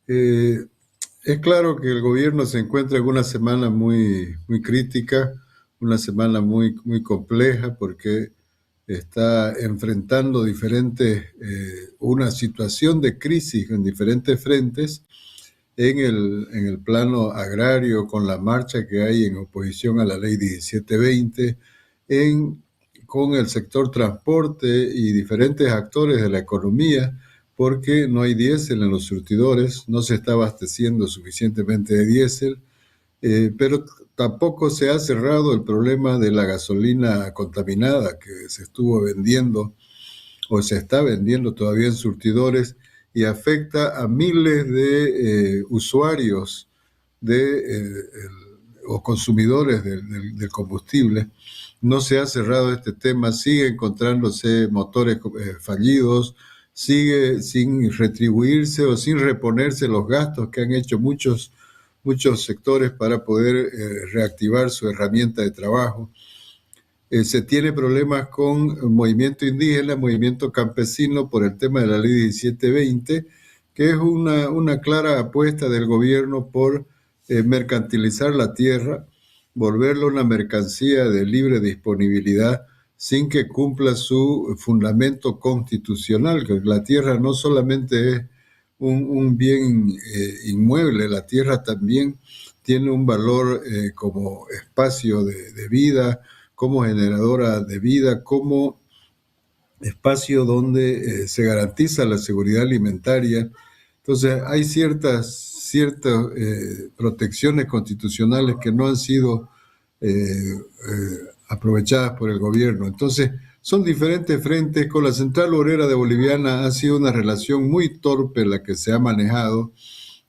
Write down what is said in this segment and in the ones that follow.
Eh, es claro que el gobierno se encuentra en una semana muy crítica, una semana muy compleja porque está enfrentando una situación de crisis en diferentes frentes en el plano agrario, con la marcha que hay en oposición a la ley 1720, en, con el sector transporte y diferentes actores de la economía, porque no hay diésel en los surtidores, no se está abasteciendo suficientemente de diésel, pero tampoco se ha cerrado el problema de la gasolina contaminada que se estuvo vendiendo o se está vendiendo todavía en surtidores y afecta a miles de usuarios o consumidores del combustible. No se ha cerrado este tema, sigue encontrándose motores fallidos, sigue sin retribuirse o sin reponerse los gastos que han hecho muchos sectores para poder reactivar su herramienta de trabajo. Se tiene problemas con el movimiento indígena, movimiento campesino por el tema de la ley 1720, que es una clara apuesta del gobierno por mercantilizar la tierra, volverla una mercancía de libre disponibilidad sin que cumpla su fundamento constitucional, que la tierra no solamente es un bien inmueble, la tierra también tiene un valor como espacio de vida, como generadora de vida, como espacio donde se garantiza la seguridad alimentaria. Entonces, hay ciertas protecciones constitucionales que no han sido aprovechadas por el gobierno. Entonces, son diferentes frentes. Con la Central Obrera de Boliviana ha sido una relación muy torpe la que se ha manejado.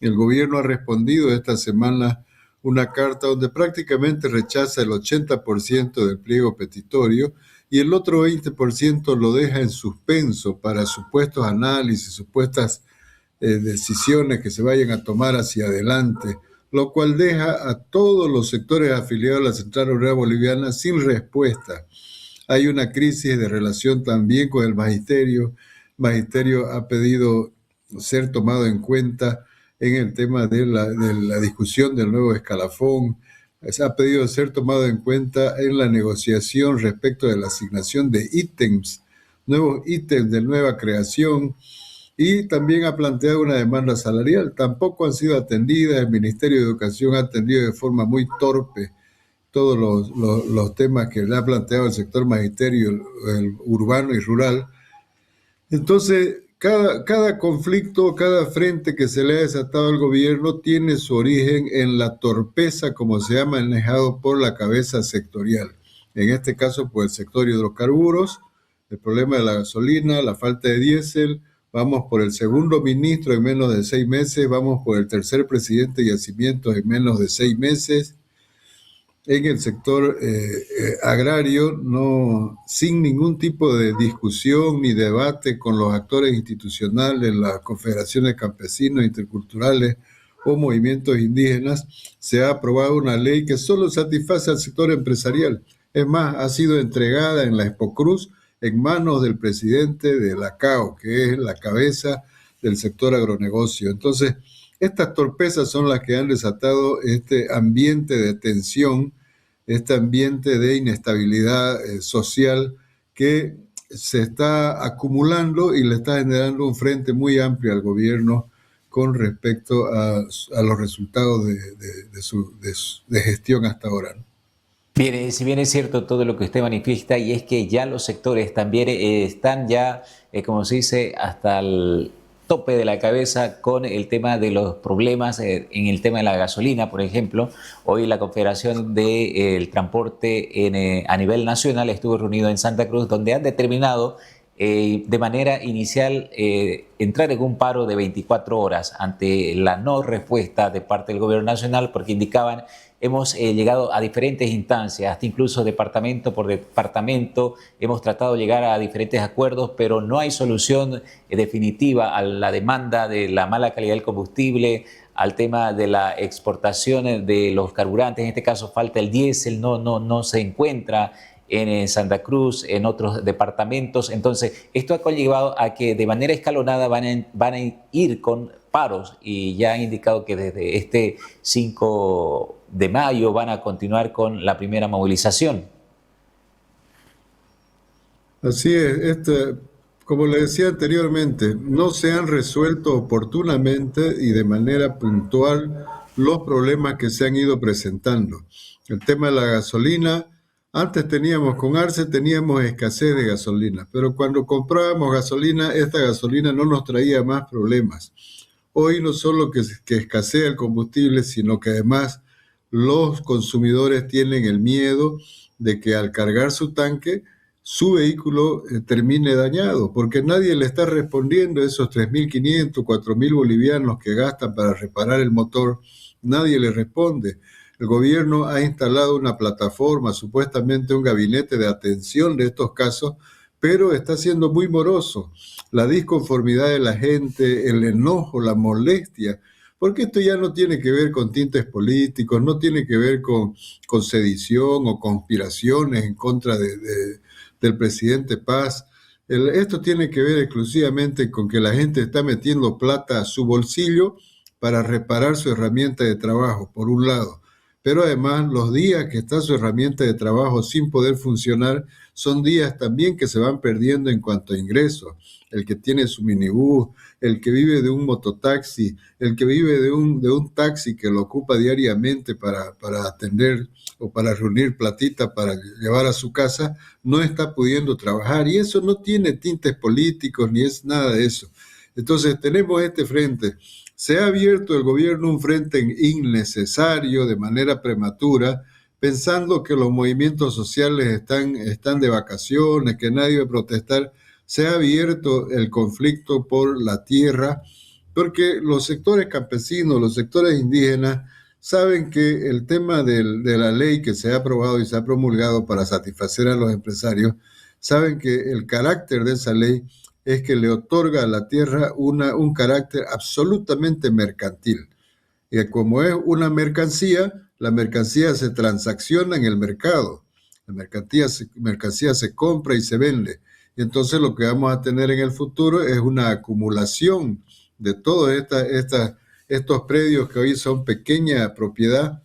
El gobierno ha respondido esta semana una carta donde prácticamente rechaza el 80% del pliego petitorio y el otro 20% lo deja en suspenso para supuestos análisis, supuestas decisiones que se vayan a tomar hacia adelante, lo cual deja a todos los sectores afiliados a la Central Obrera Boliviana sin respuesta. Hay una crisis de relación también con el magisterio. El magisterio ha pedido ser tomado en cuenta en el tema de la discusión del nuevo escalafón. Se ha pedido ser tomado en cuenta en la negociación respecto de la asignación de ítems, nuevos ítems de nueva creación, y también ha planteado una demanda salarial. Tampoco han sido atendidas. El Ministerio de Educación ha atendido de forma muy torpe todos los temas que le ha planteado el sector magisterio, el urbano y rural. Entonces, cada conflicto, cada frente que se le ha desatado al gobierno tiene su origen en la torpeza como se ha manejado por la cabeza sectorial. En este caso, pues el sector hidrocarburos, el problema de la gasolina, la falta de diésel. Vamos por el segundo ministro en menos de 6 meses, vamos por el tercer presidente de yacimientos en menos de 6 meses. En el sector agrario, no, sin ningún tipo de discusión ni debate con los actores institucionales, las confederaciones campesinos, interculturales o movimientos indígenas, se ha aprobado una ley que solo satisface al sector empresarial. Es más, ha sido entregada en la Expocruz en manos del presidente de la CAO, que es la cabeza del sector agronegocio. Entonces, estas torpezas son las que han desatado este ambiente de tensión, este ambiente de inestabilidad social que se está acumulando y le está generando un frente muy amplio al gobierno con respecto a los resultados de gestión hasta ahora, ¿no? Bien, si bien es cierto todo lo que usted manifiesta, y es que ya los sectores también están ya, como se dice, hasta el tope de la cabeza con el tema de los problemas en el tema de la gasolina, por ejemplo. Hoy la Confederación del Transporte a nivel nacional estuvo reunido en Santa Cruz, donde han determinado de manera inicial entrar en un paro de 24 horas ante la no respuesta de parte del gobierno nacional, porque indicaban: hemos llegado a diferentes instancias, hasta incluso departamento por departamento, hemos tratado de llegar a diferentes acuerdos, pero no hay solución definitiva a la demanda de la mala calidad del combustible, al tema de la exportación de los carburantes. En este caso falta el diésel, no se encuentra en Santa Cruz, en otros departamentos. Entonces, esto ha conllevado a que de manera escalonada van a ir con paros y ya han indicado que desde este 5 de mayo van a continuar con la primera movilización. Así es, como le decía anteriormente, no se han resuelto oportunamente y de manera puntual los problemas que se han ido presentando. El tema de la gasolina, antes con Arce teníamos escasez de gasolina, pero cuando comprábamos gasolina, esta gasolina no nos traía más problemas. Hoy no solo que escasea el combustible, sino que además los consumidores tienen el miedo de que al cargar su tanque, su vehículo termine dañado, porque nadie le está respondiendo a esos 3.500, 4.000 bolivianos que gastan para reparar el motor, nadie le responde. El gobierno ha instalado una plataforma, supuestamente un gabinete de atención de estos casos, pero está siendo muy moroso. La disconformidad de la gente, el enojo, la molestia, porque esto ya no tiene que ver con tintes políticos, no tiene que ver con sedición o conspiraciones en contra del presidente Paz. Esto tiene que ver exclusivamente con que la gente está metiendo plata a su bolsillo para reparar su herramienta de trabajo, por un lado. Pero además los días que está su herramienta de trabajo sin poder funcionar son días también que se van perdiendo en cuanto a ingresos. El que tiene su minibús, el que vive de un mototaxi, el que vive de un taxi que lo ocupa diariamente para atender o para reunir platita para llevar a su casa, no está pudiendo trabajar. Y eso no tiene tintes políticos ni es nada de eso. Entonces tenemos este frente. Se ha abierto el gobierno un frente innecesario, de manera prematura, pensando que los movimientos sociales están de vacaciones, que nadie va a protestar. Se ha abierto el conflicto por la tierra, porque los sectores campesinos, los sectores indígenas, saben que el tema de la ley que se ha aprobado y se ha promulgado para satisfacer a los empresarios, saben que el carácter de esa ley es que le otorga a la tierra un carácter absolutamente mercantil. Y como es una mercancía, la mercancía se transacciona en el mercado. La mercancía se compra y se vende. Y entonces lo que vamos a tener en el futuro es una acumulación de todos estos predios que hoy son pequeña propiedad.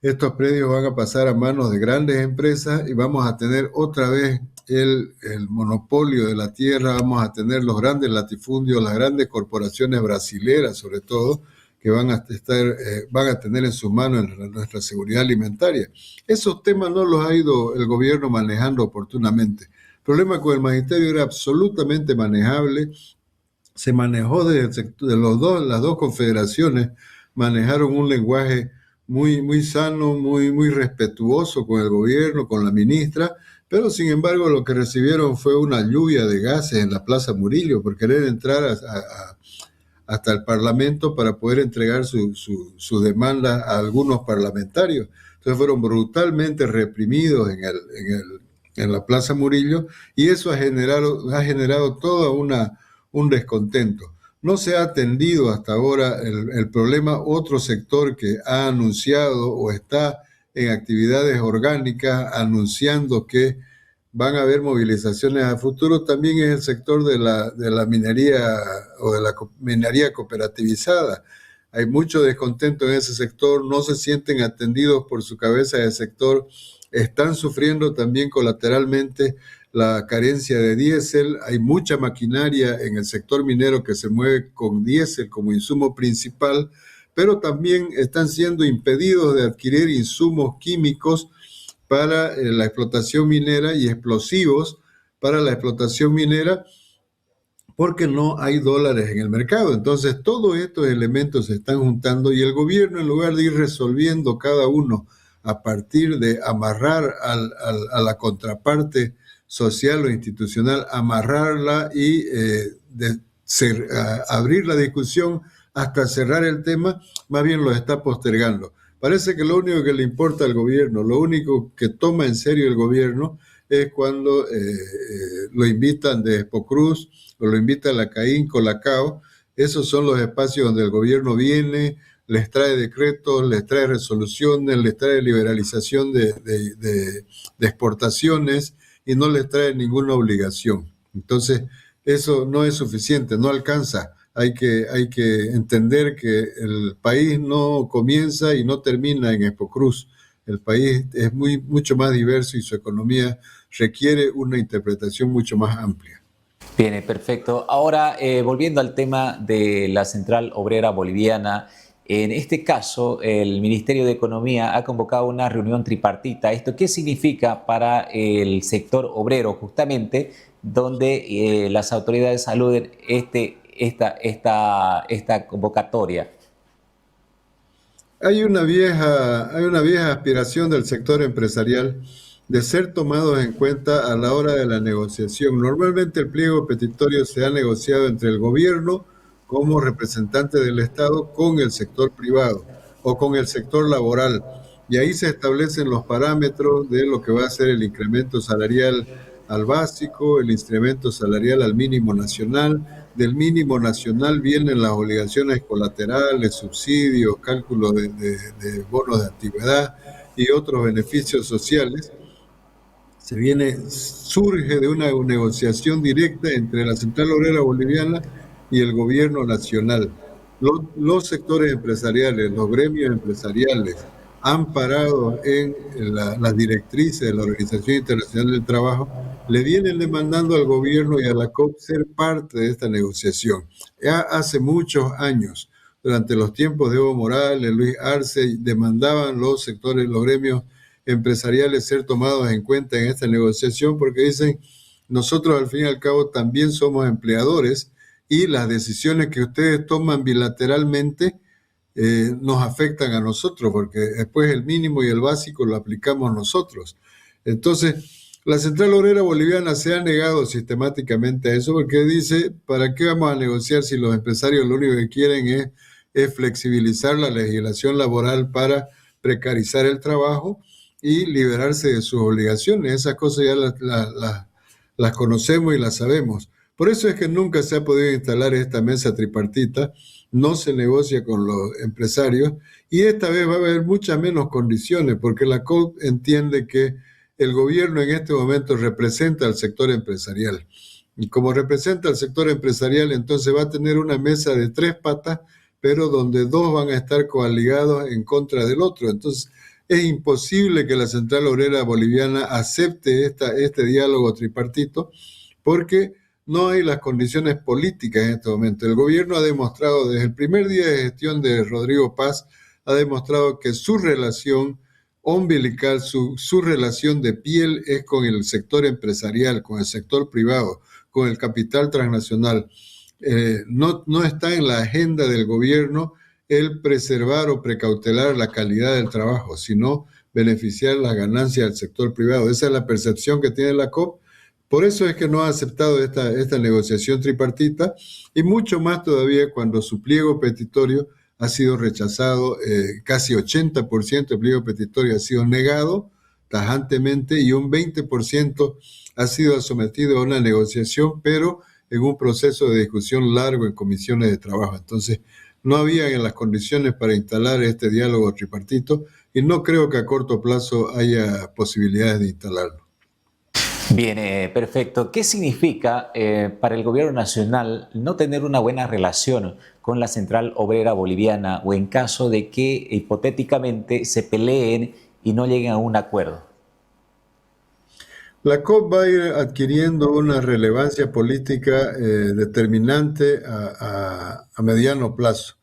Estos predios van a pasar a manos de grandes empresas y vamos a tener otra vez el monopolio de la tierra, vamos a tener los grandes latifundios, las grandes corporaciones brasileras sobre todo, que van a tener en sus manos nuestra seguridad alimentaria. Esos temas no los ha ido el gobierno manejando oportunamente. El problema con el magisterio era absolutamente manejable, se manejó de las dos confederaciones, manejaron un lenguaje muy sano, muy respetuoso con el gobierno, con la ministra, pero sin embargo lo que recibieron fue una lluvia de gases en la Plaza Murillo por querer entrar hasta el Parlamento para poder entregar su demanda a algunos parlamentarios. Entonces fueron brutalmente reprimidos en la Plaza Murillo y eso ha generado toda un descontento. No se ha atendido hasta ahora el problema. Otro sector que ha anunciado o está en actividades orgánicas anunciando que van a haber movilizaciones a futuro también es el sector de la minería o de la minería cooperativizada. Hay mucho descontento en ese sector, no se sienten atendidos por su cabeza de sector, están sufriendo también colateralmente la carencia de diésel. Hay mucha maquinaria en el sector minero que se mueve con diésel como insumo principal, pero también están siendo impedidos de adquirir insumos químicos para la explotación minera y explosivos para la explotación minera porque no hay dólares en el mercado. Entonces todos estos elementos se están juntando y el gobierno, en lugar de ir resolviendo cada uno a partir de amarrar a la contraparte social o institucional, amarrarla y abrir la discusión hasta cerrar el tema, más bien lo está postergando. Parece que lo único que le importa al gobierno, lo único que toma en serio el gobierno es cuando lo invitan de Expocruz o lo invita a la Caín, Colacao. Esos son los espacios donde el gobierno viene, les trae decretos, les trae resoluciones, les trae liberalización de exportaciones y no les trae ninguna obligación. Entonces, eso no es suficiente, no alcanza. Hay que entender que el país no comienza y no termina en Expo Cruz. El país es mucho más diverso y su economía requiere una interpretación mucho más amplia. Bien, perfecto. Ahora, volviendo al tema de la Central Obrera Boliviana, en este caso, el Ministerio de Economía ha convocado una reunión tripartita. ¿Esto qué significa para el sector obrero, justamente, donde las autoridades saluden esta convocatoria? Hay una vieja aspiración del sector empresarial de ser tomados en cuenta a la hora de la negociación. Normalmente el pliego petitorio se ha negociado entre el gobierno como representante del Estado con el sector privado o con el sector laboral. Y ahí se establecen los parámetros de lo que va a ser el incremento salarial al básico, el incremento salarial al mínimo nacional. Del mínimo nacional vienen las obligaciones colaterales, subsidios, cálculo de bonos de antigüedad y otros beneficios sociales. Surge de una negociación directa entre la Central Obrera Boliviana y el gobierno nacional. Los sectores empresariales, los gremios empresariales, amparados en las directrices de la Organización Internacional del Trabajo, le vienen demandando al gobierno y a la COP ser parte de esta negociación. Ya hace muchos años, durante los tiempos de Evo Morales, Luis Arce, demandaban los sectores, los gremios empresariales ser tomados en cuenta en esta negociación porque dicen, nosotros al fin y al cabo también somos empleadores y las decisiones que ustedes toman bilateralmente nos afectan a nosotros porque después el mínimo y el básico lo aplicamos nosotros. Entonces, la Central Obrera Boliviana se ha negado sistemáticamente a eso porque dice, ¿para qué vamos a negociar si los empresarios lo único que quieren es flexibilizar la legislación laboral para precarizar el trabajo y liberarse de sus obligaciones? Esas cosas ya las conocemos y las sabemos. Por eso es que nunca se ha podido instalar esta mesa tripartita, no se negocia con los empresarios y esta vez va a haber muchas menos condiciones porque la COP entiende que el gobierno en este momento representa al sector empresarial. Y como representa al sector empresarial, entonces va a tener una mesa de 3 patas, pero donde 2 van a estar coaligados en contra del otro. Entonces, es imposible que la Central Obrera Boliviana acepte este diálogo tripartito porque no hay las condiciones políticas en este momento. El gobierno ha demostrado desde el primer día de gestión de Rodrigo Paz, ha demostrado que su relación umbilical, su relación de piel es con el sector empresarial, con el sector privado, con el capital transnacional. No está en la agenda del gobierno el preservar o precautelar la calidad del trabajo, sino beneficiar las ganancias del sector privado. Esa es la percepción que tiene la COP. Por eso es que no ha aceptado esta negociación tripartita y mucho más todavía cuando su pliego petitorio ha sido rechazado, casi 80% del pliego petitorio ha sido negado tajantemente y un 20% ha sido sometido a una negociación, pero en un proceso de discusión largo en comisiones de trabajo. Entonces, no había en las condiciones para instalar este diálogo tripartito y no creo que a corto plazo haya posibilidades de instalarlo. Bien, perfecto. ¿Qué significa para el gobierno nacional no tener una buena relación con la Central Obrera Boliviana o en caso de que hipotéticamente se peleen y no lleguen a un acuerdo? La COP va a ir adquiriendo una relevancia política determinante a mediano plazo,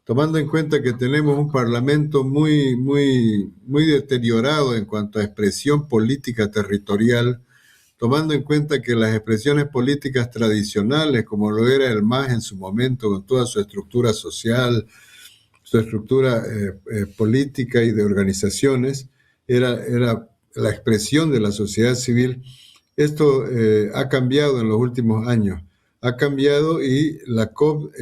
tomando en cuenta que tenemos un parlamento muy deteriorado en cuanto a expresión política territorial, tomando en cuenta que las expresiones políticas tradicionales, como lo era el MAS en su momento, con toda su estructura social, su estructura política y de organizaciones, era la expresión de la sociedad civil. Esto ha cambiado en los últimos años. Ha cambiado y la COP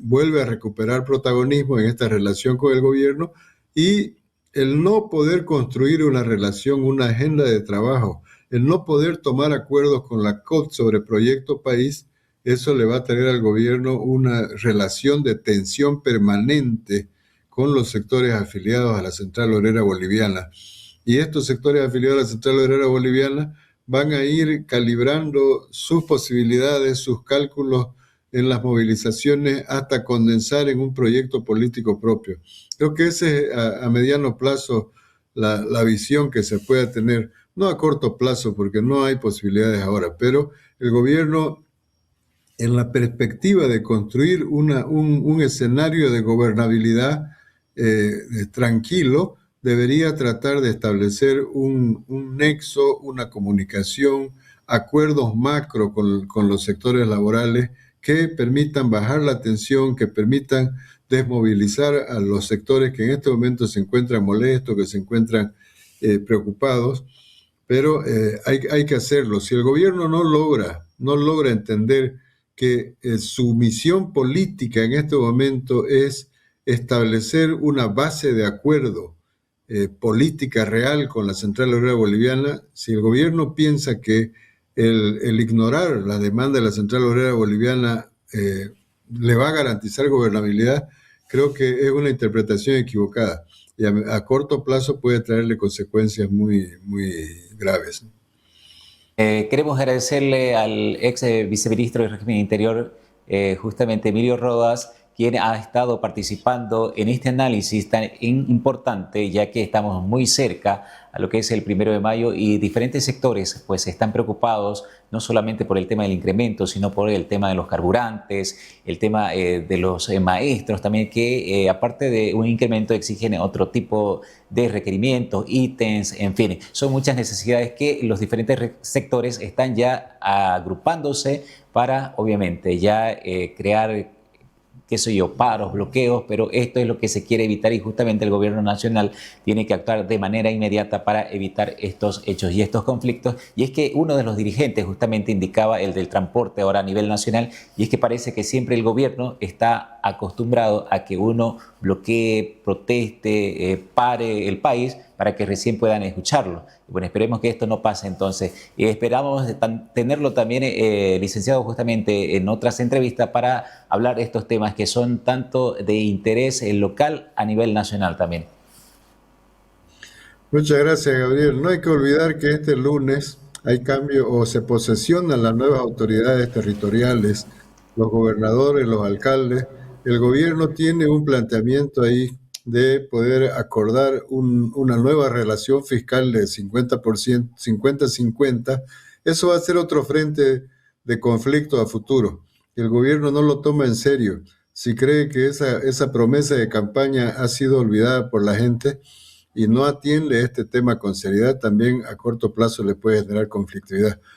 vuelve a recuperar protagonismo en esta relación con el gobierno y el no poder construir una relación, una agenda de trabajo, el no poder tomar acuerdos con la COP sobre proyecto país, eso le va a tener al gobierno una relación de tensión permanente con los sectores afiliados a la Central Obrera Boliviana. Y estos sectores afiliados a la Central Obrera Boliviana van a ir calibrando sus posibilidades, sus cálculos en las movilizaciones hasta condensar en un proyecto político propio. Creo que ese es a mediano plazo la visión que se pueda tener, no a corto plazo porque no hay posibilidades ahora, pero el gobierno en la perspectiva de construir un escenario de gobernabilidad tranquilo, debería tratar de establecer un nexo, una comunicación, acuerdos macro con los sectores laborales que permitan bajar la tensión, que permitan desmovilizar a los sectores que en este momento se encuentran molestos, que se encuentran preocupados, pero hay que hacerlo. Si el gobierno no logra entender que su misión política en este momento es establecer una base de acuerdo política real con la Central Obrera Boliviana, si el gobierno piensa que el ignorar la demanda de la Central Obrera Boliviana le va a garantizar gobernabilidad, creo que es una interpretación equivocada y a corto plazo puede traerle consecuencias muy, muy graves. Queremos agradecerle al ex viceministro del régimen interior, justamente Emilio Rodas, quien ha estado participando en este análisis tan importante, ya que estamos muy cerca a lo que es el 1 de mayo y diferentes sectores pues están preocupados no solamente por el tema del incremento, sino por el tema de los carburantes, el tema de los maestros también, que aparte de un incremento exigen otro tipo de requerimientos, ítems, en fin, son muchas necesidades que los diferentes sectores están ya agrupándose para obviamente ya crear, qué sé yo, paros, bloqueos, pero esto es lo que se quiere evitar y justamente el gobierno nacional tiene que actuar de manera inmediata para evitar estos hechos y estos conflictos. Y es que uno de los dirigentes justamente indicaba el del transporte ahora a nivel nacional, y es que parece que siempre el gobierno está acostumbrado a que uno bloquee, proteste, pare el país para que recién puedan escucharlo. Bueno, esperemos que esto no pase entonces. Esperamos tenerlo también, licenciado, justamente en otras entrevistas para hablar de estos temas que son tanto de interés local a nivel nacional también. Muchas gracias, Gabriel. No hay que olvidar que este lunes hay cambio o se posesionan las nuevas autoridades territoriales, los gobernadores, los alcaldes. El gobierno tiene un planteamiento ahí de poder acordar una nueva relación fiscal de 50%, 50-50. Eso va a ser otro frente de conflicto a futuro. El gobierno no lo toma en serio. Si cree que esa promesa de campaña ha sido olvidada por la gente y no atiende este tema con seriedad, también a corto plazo le puede generar conflictividad.